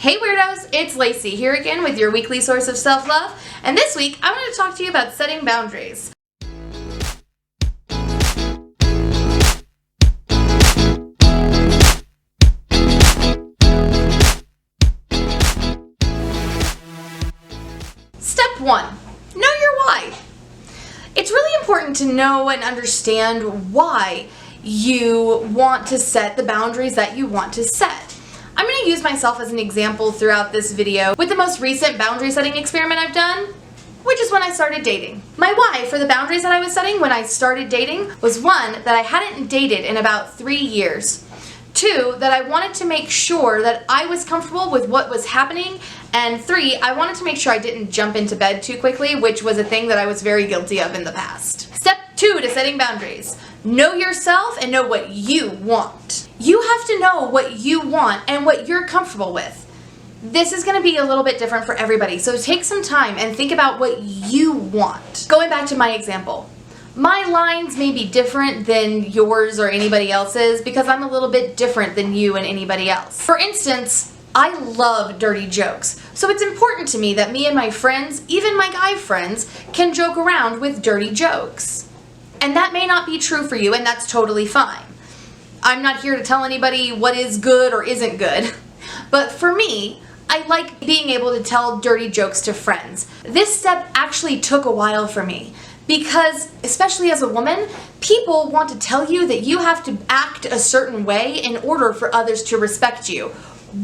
Hey weirdos, it's Lacey here again with your weekly source of self-love, and this week I wanted to talk to you about setting boundaries. Step 1. Know your why. It's really important to know and understand why you want to set the boundaries that you want to set. I'm going to use myself as an example throughout this video with the most recent boundary setting experiment I've done, which is when I started dating. My why for the boundaries that I was setting when I started dating was 1, that I hadn't dated in about 3 years. 2, that I wanted to make sure that I was comfortable with what was happening. And 3, I wanted to make sure I didn't jump into bed too quickly, which was a thing that I was very guilty of in the past. Step 2 to setting boundaries. Know yourself and know what you want. You have to know what you want and what you're comfortable with. This is going to be a little bit different for everybody, so take some time and think about what you want. Going back to my example, my lines may be different than yours or anybody else's because I'm a little bit different than you and anybody else. For instance, I love dirty jokes, so it's important to me that me and my friends, even my guy friends, can joke around with dirty jokes. And that may not be true for you, and that's totally fine. I'm not here to tell anybody what is good or isn't good, but for me, I like being able to tell dirty jokes to friends. This step actually took a while for me because, especially as a woman, people want to tell you that you have to act a certain way in order for others to respect you,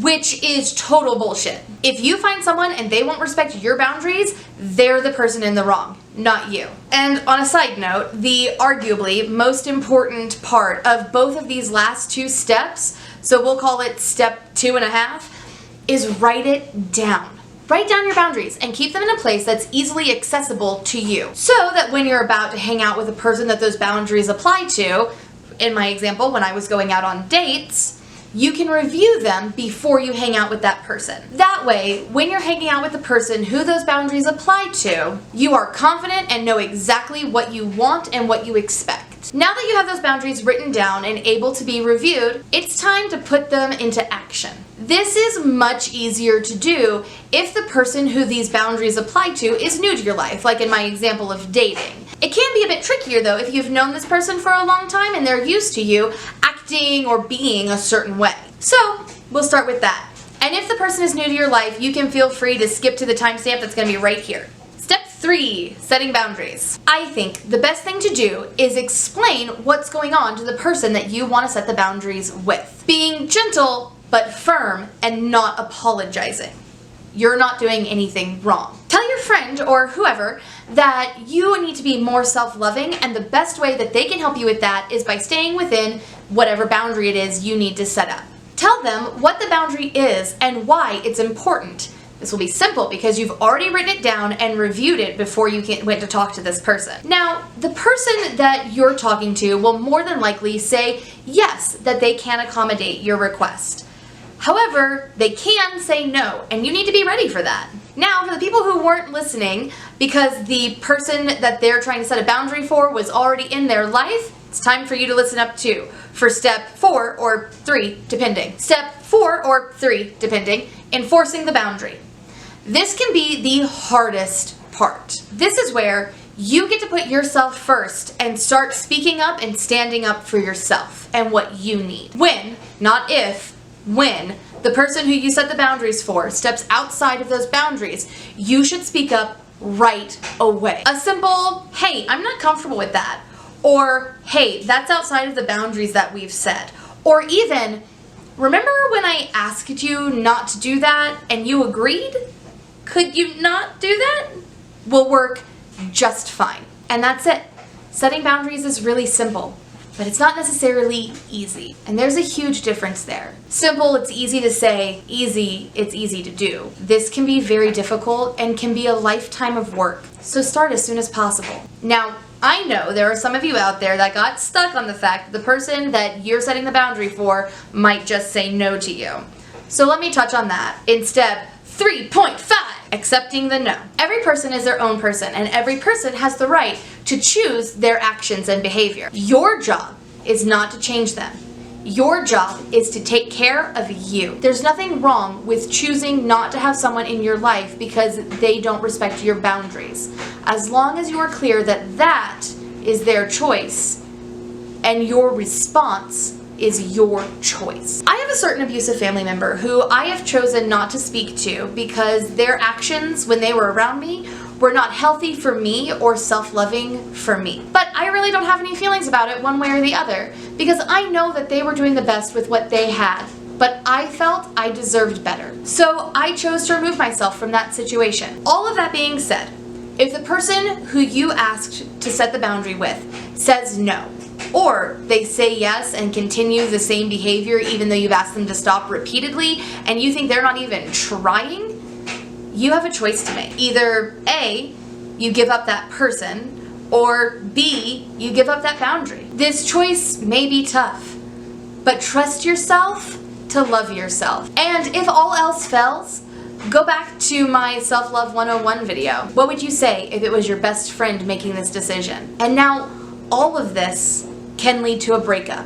which is total bullshit. If you find someone and they won't respect your boundaries, they're the person in the wrong, not you. And on a side note, the arguably most important part of both of these last 2 steps, so we'll call it step 2.5, is write it down. Write down your boundaries and keep them in a place that's easily accessible to you, so that when you're about to hang out with a person that those boundaries apply to, in my example, when I was going out on dates, you can review them before you hang out with that person. That way, when you're hanging out with the person who those boundaries apply to, you are confident and know exactly what you want and what you expect. Now that you have those boundaries written down and able to be reviewed, it's time to put them into action. This is much easier to do if the person who these boundaries apply to is new to your life, like in my example of dating. It can be a bit trickier though if you've known this person for a long time and they're used to you acting or being a certain way. So we'll start with that. And if the person is new to your life, you can feel free to skip to the timestamp that's going to be right here. Step 3, setting boundaries. I think the best thing to do is explain what's going on to the person that you want to set the boundaries with. Being gentle but firm and not apologizing. You're not doing anything wrong. Tell your friend or whoever that you need to be more self-loving, and the best way that they can help you with that is by staying within whatever boundary it is you need to set up. Tell them what the boundary is and why it's important. This will be simple because you've already written it down and reviewed it before you went to talk to this person. Now, the person that you're talking to will more than likely say yes, that they can accommodate your request. However, they can say no, and you need to be ready for that. Now, for the people who weren't listening because the person that they're trying to set a boundary for was already in their life, it's time for you to listen up too for step 4 or 3, depending. Step 4 or 3, depending, enforcing the boundary. This can be the hardest part. This is where you get to put yourself first and start speaking up and standing up for yourself and what you need. When, not if, when the person who you set the boundaries for steps outside of those boundaries, you should speak up right away. A simple, hey, I'm not comfortable with that. Or, hey, that's outside of the boundaries that we've set. Or even, remember when I asked you not to do that and you agreed? Could you not do that? Will work just fine. And that's it. Setting boundaries is really simple, but it's not necessarily easy. And there's a huge difference there. Simple, it's easy to say. Easy, it's easy to do. This can be very difficult and can be a lifetime of work. So start as soon as possible. Now, I know there are some of you out there that got stuck on the fact that the person that you're setting the boundary for might just say no to you. So let me touch on that in step 3.5, accepting the no. Every person is their own person, and every person has the right to choose their actions and behavior. Your job is not to change them. Your job is to take care of you. There's nothing wrong with choosing not to have someone in your life because they don't respect your boundaries. As long as you are clear that that is their choice and your response is your choice. I have a certain abusive family member who I have chosen not to speak to because their actions when they were around me were not healthy for me or self-loving for me. But I really don't have any feelings about it one way or the other because I know that they were doing the best with what they had. But I felt I deserved better. So I chose to remove myself from that situation. All of that being said, if the person who you asked to set the boundary with says no, or they say yes and continue the same behavior even though you've asked them to stop repeatedly and you think they're not even trying, you have a choice to make. Either A, you give up that person, or B, you give up that boundary. This choice may be tough, but trust yourself to love yourself. And if all else fails, go back to my Self-Love 101 video. What would you say if it was your best friend making this decision? And now, all of this can lead to a breakup.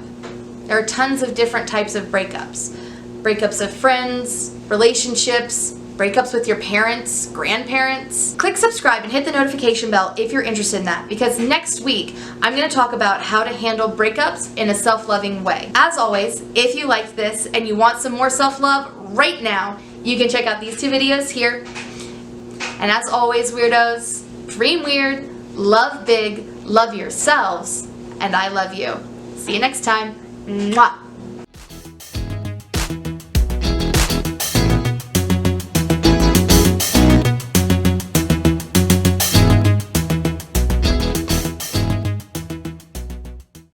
There are tons of different types of breakups. Breakups of friends, relationships, breakups with your parents, grandparents. Click subscribe and hit the notification bell if you're interested in that, because next week I'm going to talk about how to handle breakups in a self-loving way. As always, if you liked this and you want some more self-love right now, you can check out these two videos here. And as always, weirdos, dream weird, love big, love yourselves, and I love you. See you next time. Mwah.